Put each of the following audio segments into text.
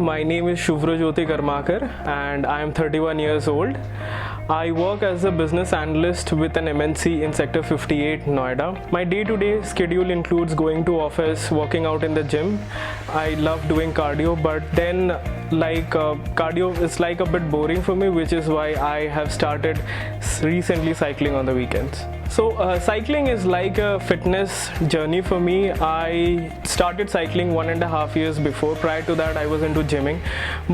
my name is Shubhrajyoti Karmakar and I am 31 years old. I work as a business analyst with an MNC in Sector 58, Noida. My day-to-day schedule includes going to office, working out in the gym. I love doing cardio, but then cardio is like a bit boring for me, which is why I have started recently cycling on the weekends. So cycling is like a fitness journey for me. I started cycling 1.5 years before. Prior to that, I was into gymming.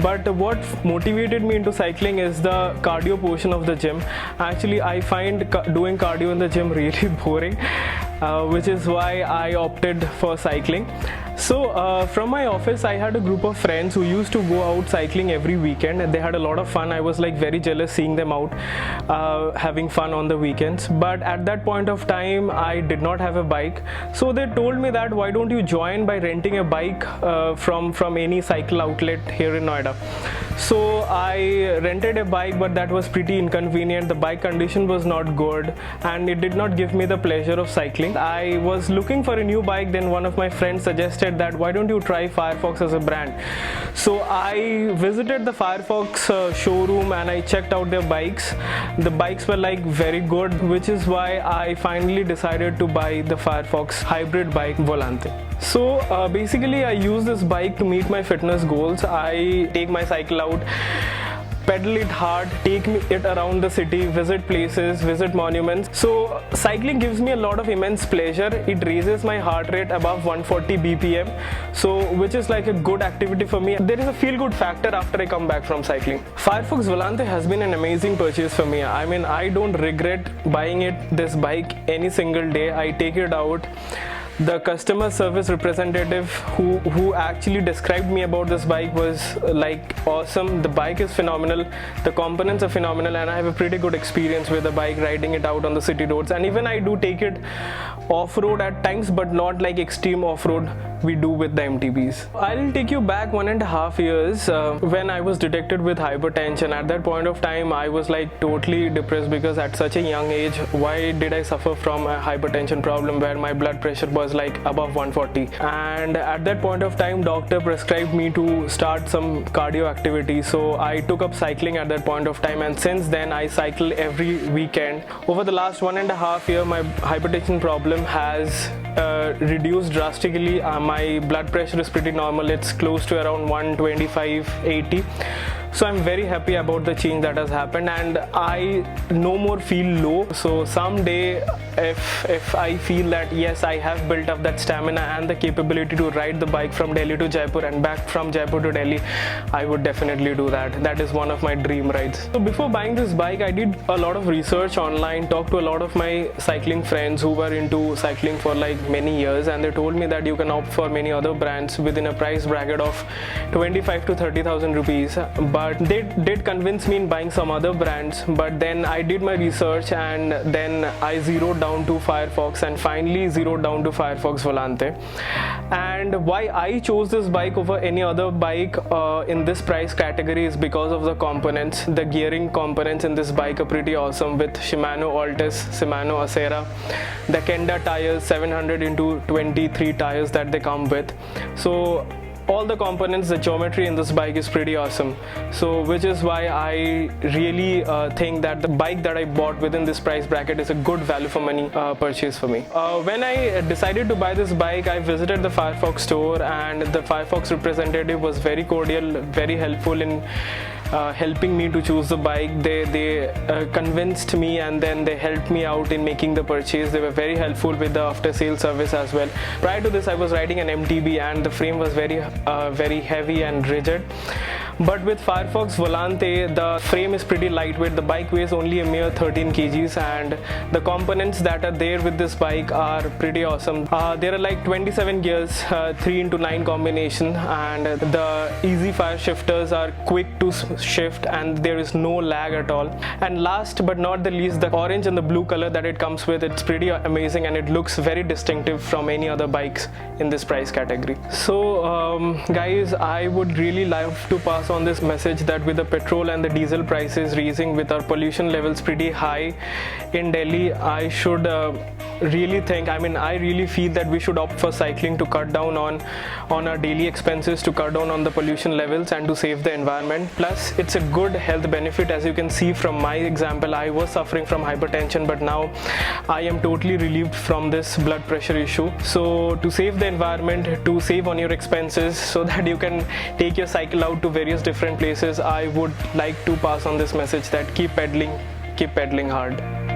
But what motivated me into cycling is the cardio portion of the gym. Actually, I find doing cardio in the gym really boring, which is why I opted for cycling. So from my office, I had a group of friends who used to go out cycling every weekend, and they had a lot of fun. I was like very jealous seeing them out having fun on the weekends. But at that point of time, I did not have a bike. So they told me that why don't you join by renting a bike from any cycle outlet here in Noida. So I rented a bike, but that was pretty inconvenient. The bike condition was not good and it did not give me the pleasure of cycling. I was looking for a new bike, then one of my friends suggested that why don't you try Firefox as a brand. So I visited the Firefox showroom and I checked out their bikes. The bikes were like very good, which is why I finally decided to buy the Firefox hybrid bike Volante. So basically I use this bike to meet my fitness goals. I take my cycle out, pedal it hard, take it around the city, visit places, visit monuments. So cycling gives me a lot of immense pleasure. It raises my heart rate above 140 BPM, so which is like a good activity for me. There is a feel-good factor after I come back from cycling. Firefox Volante has been an amazing purchase for me. I mean, I don't regret buying this bike any single day. I take it out. The customer service representative who actually described me about this bike was like awesome. The bike is phenomenal, the components are phenomenal, and I have a pretty good experience with the bike, riding it out on the city roads. And even I do take it off-road at times, but not like extreme off-road we do with the MTBs. I'll take you back 1.5 years when I was detected with hypertension. At that point of time, I was like totally depressed because at such a young age, why did I suffer from a hypertension problem where my blood pressure was like above 140? And at that point of time, doctor prescribed me to start some cardio activity. So I took up cycling at that point of time, and since then I cycle every weekend. Over the last 1.5 years, my hypertension problem has reduced drastically. My blood pressure is pretty normal. It's close to around 125/80. So I'm very happy about the change that has happened, and I no more feel low. So someday if I feel that yes, I have built up that stamina and the capability to ride the bike from Delhi to Jaipur and back from Jaipur to Delhi, I would definitely do that. That is one of my dream rides. So before buying this bike, I did a lot of research online, talked to a lot of my cycling friends who were into cycling for like many years, and they told me that you can opt for many other brands within a price bracket of 25 to 30,000 rupees. But they did convince me in buying some other brands, but then I did my research and then I zeroed down to Firefox and finally zeroed down to Firefox Volante. And why I chose this bike over any other bike in this price category is because of the components. The gearing components in this bike are pretty awesome with Shimano Altis, Shimano Acera, the Kenda tires, 700x23 tires that they come with. So all the components, the geometry in this bike is pretty awesome. So which is why I really think that the bike that I bought within this price bracket is a good value for money purchase for me. When I decided to buy this bike, I visited the Firefox store, and the Firefox representative was very cordial, very helpful in helping me to choose the bike. They convinced me, and then they helped me out in making the purchase. They were very helpful with the after sale service as well. Prior to this, I was riding an MTB and the frame was very heavy and rigid. But with Firefox Volante, the frame is pretty lightweight. The bike weighs only a mere 13 kgs, and the components that are there with this bike are pretty awesome. There are like 27 gears, 3x9 combination, and the easy fire shifters are quick to shift and there is no lag at all. And last but not the least, the orange and the blue color that it comes with, it's pretty amazing and it looks very distinctive from any other bikes in this price category. So guys, I would really love to pass pass on this message that with the petrol and the diesel prices raising, with our pollution levels pretty high in Delhi, I should really think, I really feel that we should opt for cycling to cut down on our daily expenses, to cut down on the pollution levels and to save the environment. Plus it's a good health benefit. As you can see from my example, I was suffering from hypertension, but now I am totally relieved from this blood pressure issue. So to save the environment, to save on your expenses so that you can take your cycle out to various different places, I would like to pass on this message that keep pedaling hard.